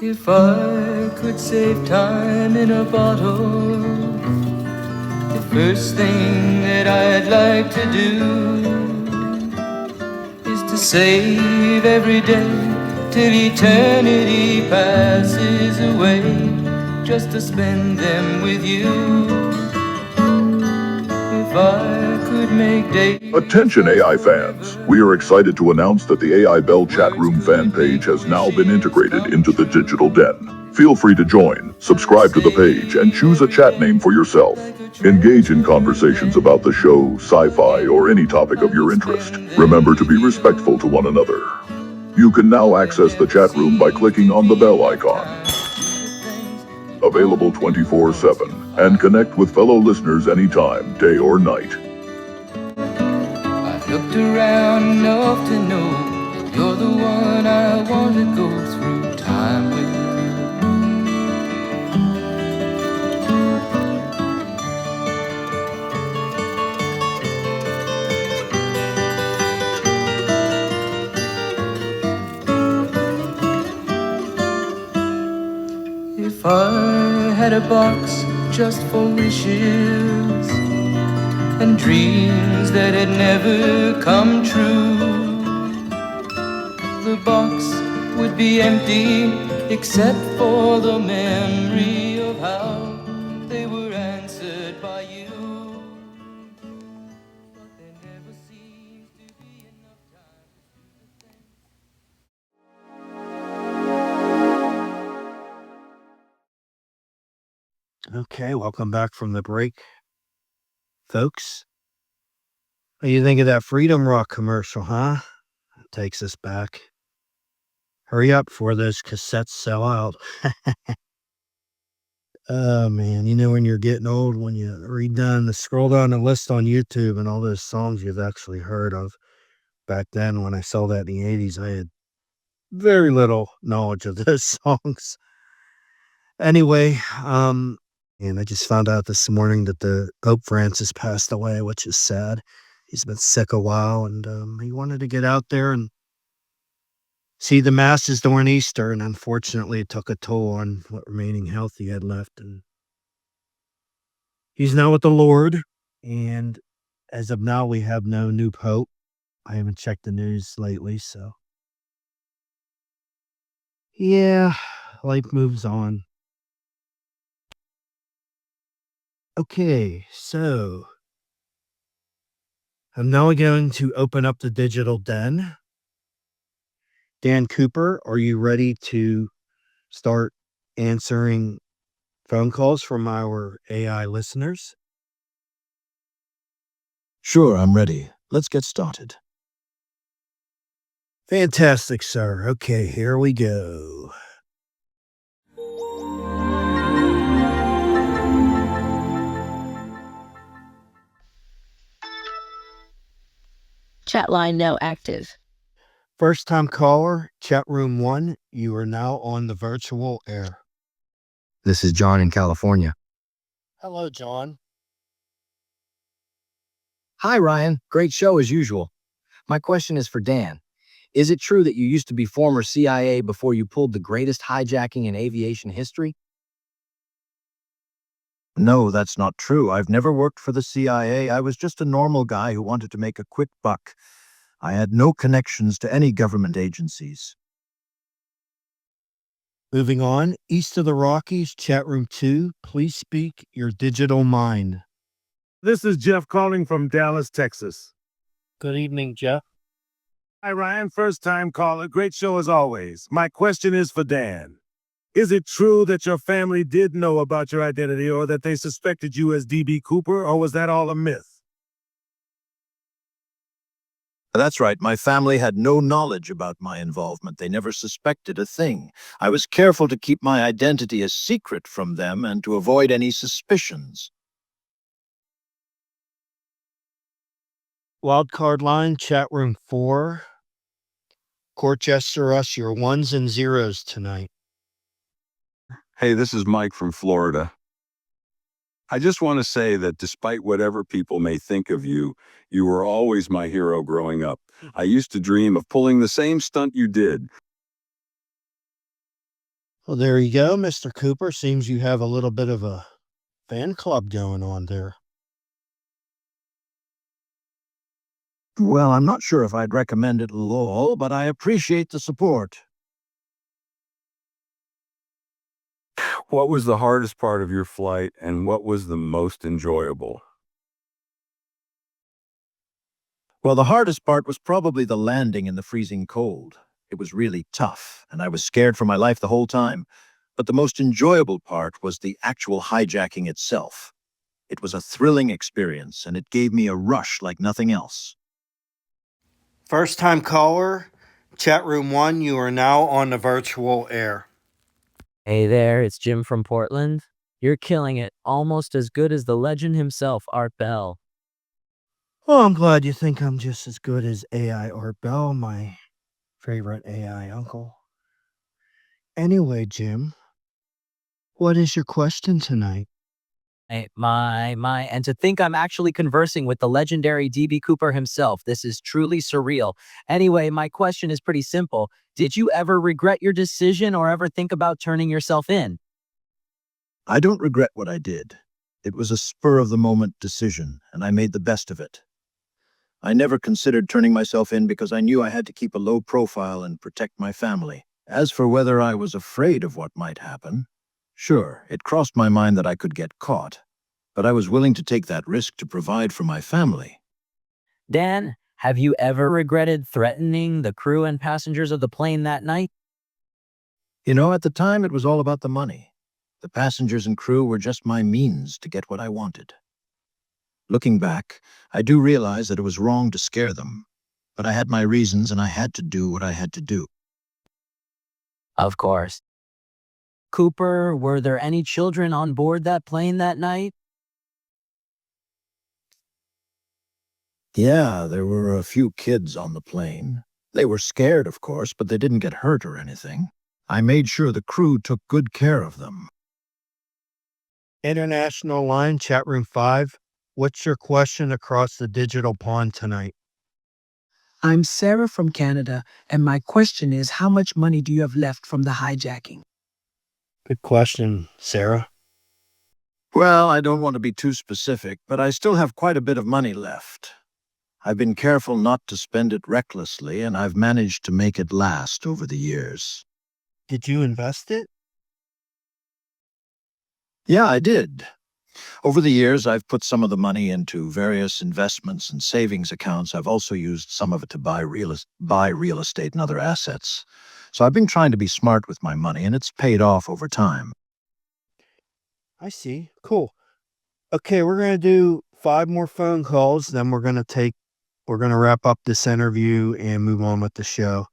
If I could save time in a bottle, the first thing that I'd like to do is to save every day till eternity passes away, just to spend them with you. If I could make days. Attention AI fans, we are excited to announce that the AI Bell chat room fan page has now been integrated into the Digital Den. Feel free to join, subscribe to the page, and choose a chat name for yourself. Engage in conversations about the show, sci-fi, or any topic of your interest. Remember to be respectful to one another. You can now access the chat room by clicking on the bell icon. Available 24/7, and connect with fellow listeners anytime, day or night. I've looked around enough to know that you're the one I want to go through time with. If I had a box just for wishes and dreams that had never come true, the box would be empty except for the memory of how they were answered by you. But there never seems to be enough time to do the things. Okay, welcome back from the break, folks. What do you think of that Freedom Rock commercial, huh? It takes us back. Hurry up before those cassettes sell out. Oh, man, you know when you're getting old, when you scroll down the list on YouTube and all those songs you've actually heard of. Back then, when I saw that in the 80s, I had very little knowledge of those songs. Anyway, and I just found out this morning that the Pope Francis passed away, which is sad. He's been sick a while, and he wanted to get out there and see the masses during Easter, and unfortunately, it took a toll on what remaining health he had left. And he's now with the Lord, and as of now, we have no new pope. I haven't checked the news lately, so yeah, life moves on. Okay, so I'm now going to open up the Digital Den. Dan Cooper, are you ready to start answering phone calls from our AI listeners? Sure, I'm ready. Let's get started. Fantastic, sir. Okay, here we go. Chat line now active. First time caller, chat room 1, you are now on the virtual air. This is John in California. Hello, John. Hi, Ryan. Great show as usual. My question is for Dan. Is it true that you used to be former CIA before you pulled the greatest hijacking in aviation history? No, that's not true. I've never worked for the CIA. I was just a normal guy who wanted to make a quick buck. I had no connections to any government agencies. Moving on, east of the Rockies, chat room 2, please speak your digital mind. This is Jeff calling from Dallas, Texas. Good evening, Jeff. Hi, Ryan. First time caller. Great show as always. My question is for Dan. Is it true that your family did know about your identity or that they suspected you as D.B. Cooper, or was that all a myth? That's right. My family had no knowledge about my involvement. They never suspected a thing. I was careful to keep my identity a secret from them and to avoid any suspicions. Wildcard line, chat room 4. Corchester us your 1s and 0s tonight. Hey, this is Mike from Florida. I just want to say that despite whatever people may think of you, you were always my hero growing up. I used to dream of pulling the same stunt you did. Well, there you go, Mr. Cooper. Seems you have a little bit of a fan club going on there. Well, I'm not sure if I'd recommend it at all, but I appreciate the support. What was the hardest part of your flight and what was the most enjoyable? Well, the hardest part was probably the landing in the freezing cold. It was really tough, and I was scared for my life the whole time. But the most enjoyable part was the actual hijacking itself. It was a thrilling experience, and it gave me a rush like nothing else. First time caller, chat room 1, you are now on the virtual air. Hey there, it's Jim from Portland. You're killing it, almost as good as the legend himself, Art Bell. Well, I'm glad you think I'm just as good as AI Art Bell, my favorite AI uncle. Anyway, Jim, what is your question tonight? And to think I'm actually conversing with the legendary DB Cooper himself. This is truly surreal. Anyway, my question is pretty simple. Did you ever regret your decision or ever think about turning yourself in? I don't regret what I did. It was a spur-of-the-moment decision, and I made the best of it. I never considered turning myself in because I knew I had to keep a low profile and protect my family. As for whether I was afraid of what might happen, sure, it crossed my mind that I could get caught, but I was willing to take that risk to provide for my family. Dan, have you ever regretted threatening the crew and passengers of the plane that night? You know, at the time, it was all about the money. The passengers and crew were just my means to get what I wanted. Looking back, I do realize that it was wrong to scare them, but I had my reasons and I had to do what I had to do. Of course. Cooper, were there any children on board that plane that night? Yeah, there were a few kids on the plane. They were scared, of course, but they didn't get hurt or anything. I made sure the crew took good care of them. International line, chat room 5. What's your question across the digital pond tonight? I'm Sarah from Canada, and my question is, how much money do you have left from the hijacking? Good question, Sarah. Well, I don't want to be too specific, but I still have quite a bit of money left. I've been careful not to spend it recklessly, and I've managed to make it last over the years. Did you invest it? Yeah, I did. Over the years, I've put some of the money into various investments and savings accounts. I've also used some of it to buy real estate and other assets. So I've been trying to be smart with my money, and it's paid off over time. I see. Cool. Okay, we're going to do 5 more phone calls, then we're going to wrap up this interview and move on with the show.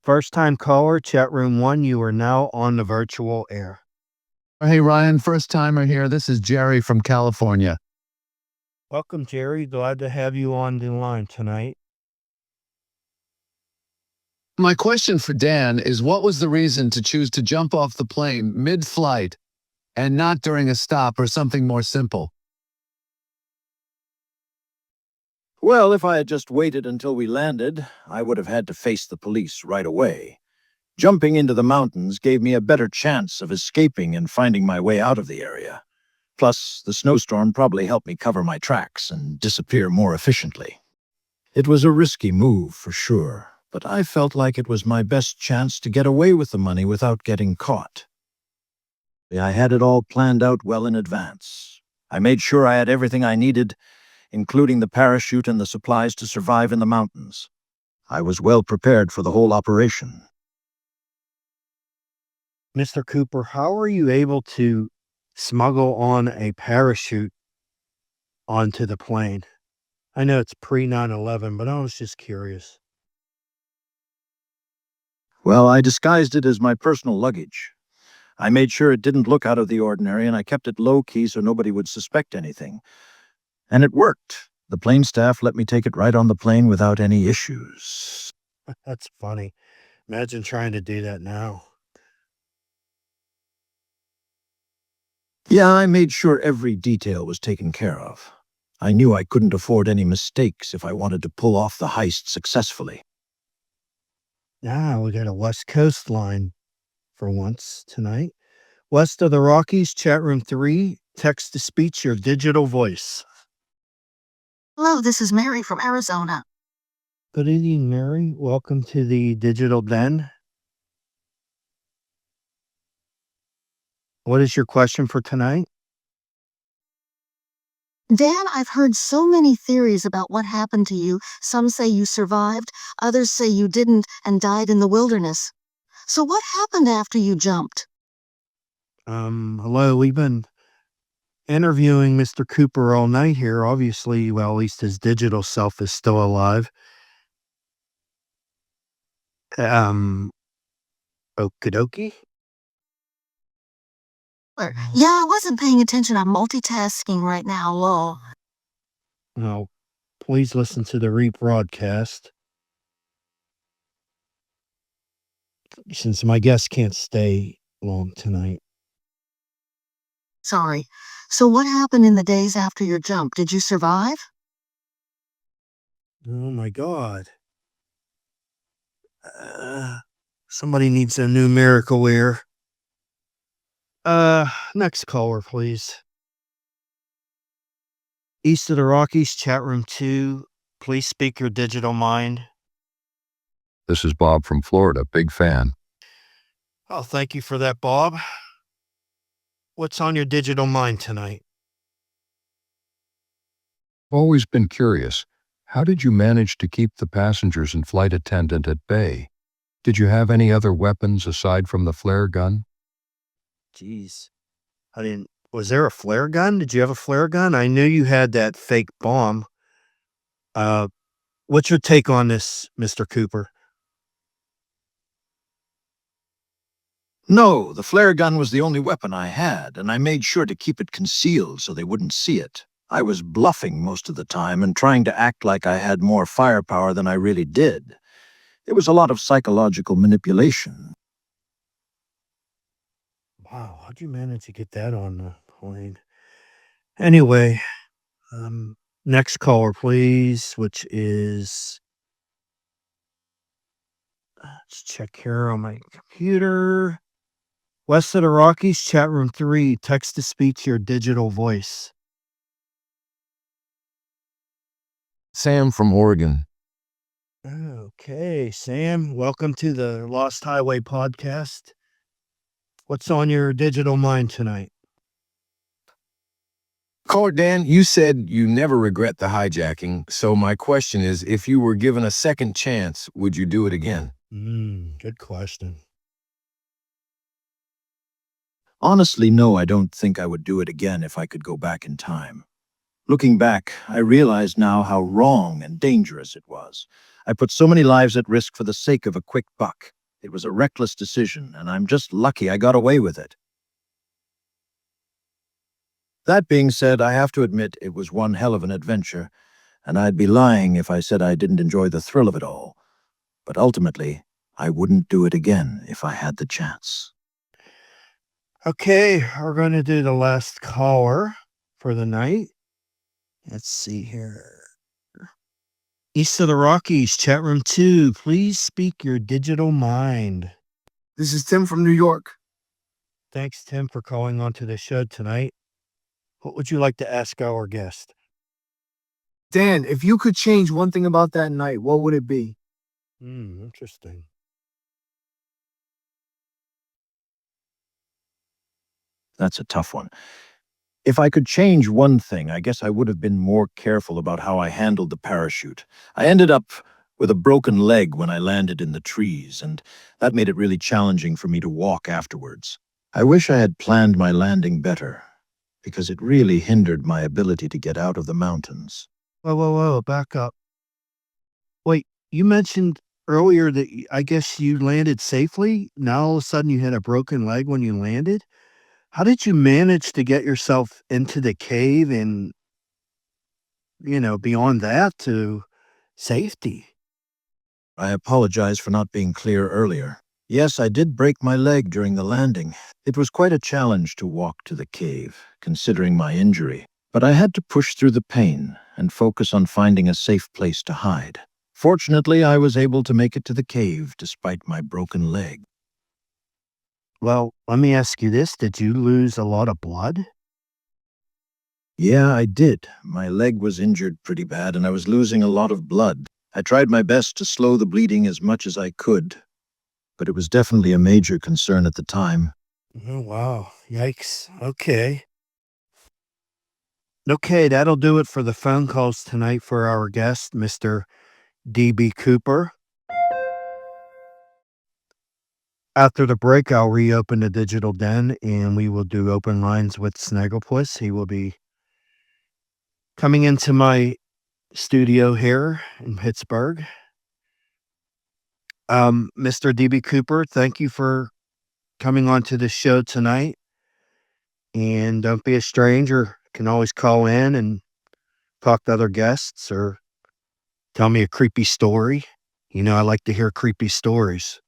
First time caller, chat room 1, you are now on the virtual air. Hey, Ryan, first timer here. This is Jerry from California. Welcome, Jerry. Glad to have you on the line tonight. My question for Dan is, what was the reason to choose to jump off the plane mid-flight and not during a stop or something more simple? Well, if I had just waited until we landed, I would have had to face the police right away. Jumping into the mountains gave me a better chance of escaping and finding my way out of the area. Plus, the snowstorm probably helped me cover my tracks and disappear more efficiently. It was a risky move, for sure, but I felt like it was my best chance to get away with the money without getting caught. I had it all planned out well in advance. I made sure I had everything I needed, including the parachute and the supplies to survive in the mountains. I was well prepared for the whole operation. Mr. Cooper, how are you able to smuggle on a parachute onto the plane? I know it's pre-9/11, but I was just curious. Well, I disguised it as my personal luggage. I made sure it didn't look out of the ordinary, and I kept it low-key so nobody would suspect anything. And it worked. The plane staff let me take it right on the plane without any issues. That's funny. Imagine trying to do that now. Yeah, I made sure every detail was taken care of. I knew I couldn't afford any mistakes if I wanted to pull off the heist successfully. Now we got a West Coast line. for once tonight. West of the Rockies, chat room 3, text to speech, your digital voice. Hello, this is Mary from Arizona. Good evening, Mary. Welcome to the Digital Den. What is your question for tonight? Dan, I've heard so many theories about what happened to you. Some say you survived, others say you didn't and died in the wilderness. So what happened after you jumped? Hello. We've been interviewing Mr. Cooper all night here. Obviously, well, at least his digital self is still alive. Okie dokie. Yeah, I wasn't paying attention. I'm multitasking right now, lol. Now, please listen to the rebroadcast. Since my guest can't stay long tonight. Sorry. So what happened in the days after your jump? Did you survive? Oh my God. Somebody needs a new miracle ear. Next caller, please. East of the Rockies, chat room 2. Please speak your digital mind. This is Bob from Florida, big fan. Oh, thank you for that, Bob. What's on your digital mind tonight? Always been curious. How did you manage to keep the passengers and flight attendant at bay? Did you have any other weapons aside from the flare gun? Jeez. Was there a flare gun? Did you have a flare gun? I knew you had that fake bomb. What's your take on this, Mr. Cooper? No, the flare gun was the only weapon I had, and I made sure to keep it concealed so they wouldn't see it. I was bluffing most of the time and trying to act like I had more firepower than I really did. It was a lot of psychological manipulation. Wow, how'd you manage to get that on the plane? Anyway, next caller, please, which is... Let's check here on my computer. West of the Rockies, chat room 3, text to speech, your digital voice. Sam from Oregon. Okay, Sam, welcome to the Lost Highway podcast. What's on your digital mind tonight? Caller Dan, you said you never regret the hijacking, so my question is, if you were given a second chance, would you do it again? Good question. Honestly, no, I don't think I would do it again if I could go back in time. Looking back, I realize now how wrong and dangerous it was. I put so many lives at risk for the sake of a quick buck. It was a reckless decision, and I'm just lucky I got away with it. That being said, I have to admit it was one hell of an adventure, and I'd be lying if I said I didn't enjoy the thrill of it all. But ultimately, I wouldn't do it again if I had the chance. Okay, we're going to do the last caller for the night. Let's see here. East of the Rockies, chat room 2. Please speak your digital mind. This is Tim from New York. Thanks, Tim, for calling onto the show tonight. What would you like to ask our guest? Dan, if you could change one thing about that night, what would it be? Interesting. That's a tough one. If I could change one thing, I guess I would have been more careful about how I handled the parachute. I ended up with a broken leg when I landed in the trees, and that made it really challenging for me to walk afterwards. I wish I had planned my landing better, because it really hindered my ability to get out of the mountains. Whoa, back up. Wait, you mentioned earlier that I guess you landed safely. Now all of a sudden you had a broken leg when you landed. How did you manage to get yourself into the cave and, beyond that to safety? I apologize for not being clear earlier. Yes, I did break my leg during the landing. It was quite a challenge to walk to the cave, considering my injury. But I had to push through the pain and focus on finding a safe place to hide. Fortunately, I was able to make it to the cave despite my broken leg. Well, let me ask you this. Did you lose a lot of blood? Yeah, I did. My leg was injured pretty bad, and I was losing a lot of blood. I tried my best to slow the bleeding as much as I could, but it was definitely a major concern at the time. Oh, wow. Yikes. Okay. Okay, that'll do it for the phone calls tonight for our guest, Mr. D.B. Cooper. After the break, I'll reopen the digital den and we will do open lines with Snagglepuss. He will be coming into my studio here in Pittsburgh. Mr. D.B. Cooper, thank you for coming on to the show tonight. And don't be a stranger. You can always call in and talk to other guests or tell me a creepy story. You know, I like to hear creepy stories.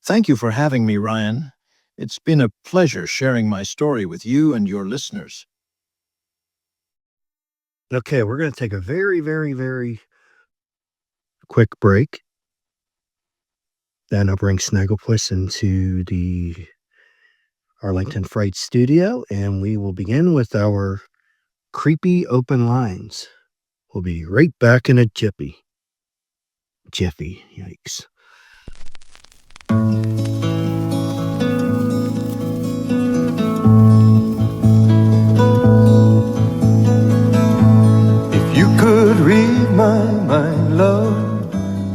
Thank you for having me, Ryan. It's been a pleasure sharing my story with you and your listeners. Okay, we're going to take a very, very, very quick break. Then I'll bring Snagglepuss into the Arlington Fright Studio, and we will begin with our creepy open lines. We'll be right back in a jiffy. Jiffy, yikes. If you could read my mind, love,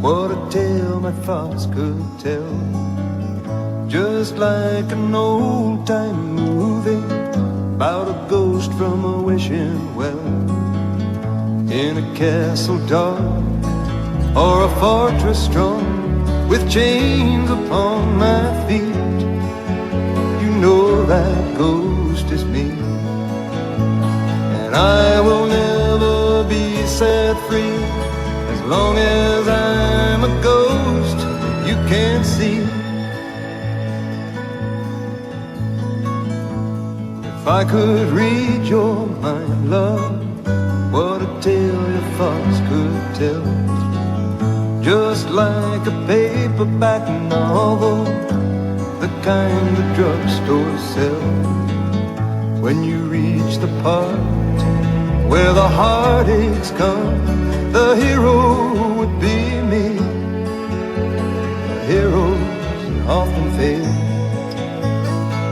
what a tale my thoughts could tell. Just like an old-time movie about a ghost from a wishing well, in a castle dark or a fortress strong, with chains upon my feet. You know that ghost is me, and I will never be set free as long as I'm a ghost you can't see. If I could read your mind, love, what a tale your thoughts could tell. Just like a paperback novel, the kind the drugstore sell. When you reach the part where the heartaches come, the hero would be me. The heroes often fail,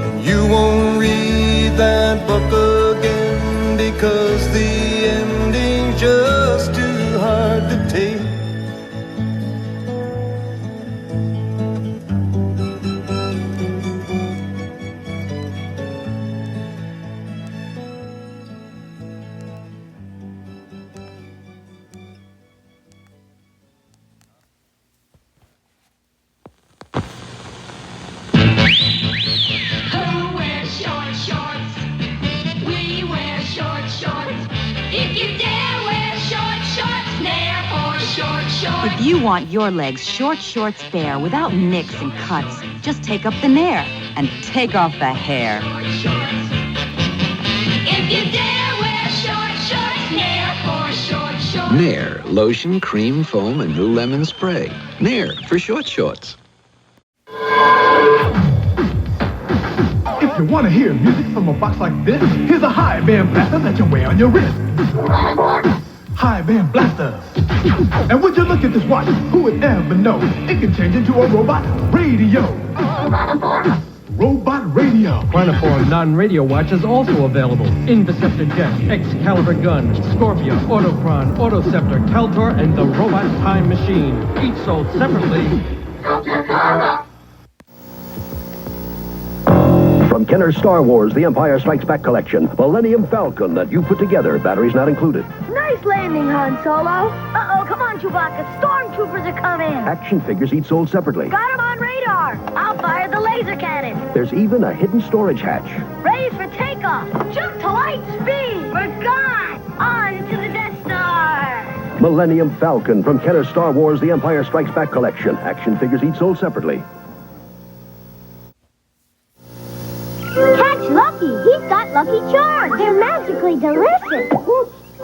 and you won't read that book again because the ending's just too hard to take. If you want your legs short shorts bare without nicks and cuts, just take up the Nair and take off the hair. If you dare wear short shorts, Nair for short shorts. Nair, lotion, cream, foam, and new lemon spray. Nair for short shorts. If you want to hear music from a box like this, here's a high band blaster that you wear on your wrist. High band blaster. And would you look at this watch? Who would ever know? It can change into a robot radio. Robot radio. Chronoform non-radio watch is also available. Invisceptor Jet, Excalibur Gun, Scorpia, Autochron, Autoceptor, Caltor, and the Robot Time Machine. Each sold separately. From Kenner's Star Wars, The Empire Strikes Back collection, Millennium Falcon that you put together, batteries not included. Nice landing, Han Solo. Uh-oh, come on, Chewbacca. Stormtroopers are coming. Action figures each sold separately. Got 'em on radar. I'll fire the laser cannon. There's even a hidden storage hatch. Ready for takeoff. Jump to light speed. We're gone. On to the Death Star. Millennium Falcon from Kenner's Star Wars, The Empire Strikes Back collection. Action figures each sold separately. Catch Lucky. He's got Lucky Charms. They're magically delicious.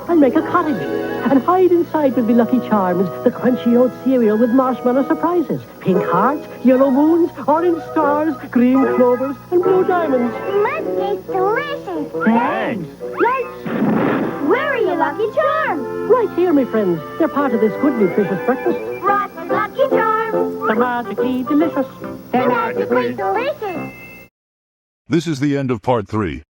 I'll make a cottage and hide inside with me Lucky Charms, the crunchy oat cereal with marshmallow surprises, pink hearts, yellow moons, orange stars, green clovers, and blue diamonds. Must taste delicious. Thanks. Yikes! Where are your Lucky Charms? Right here, my friends. They're part of this good, nutritious breakfast. Frosted Lucky Charms. They're magically delicious. They're magically delicious. This is the end of part 3.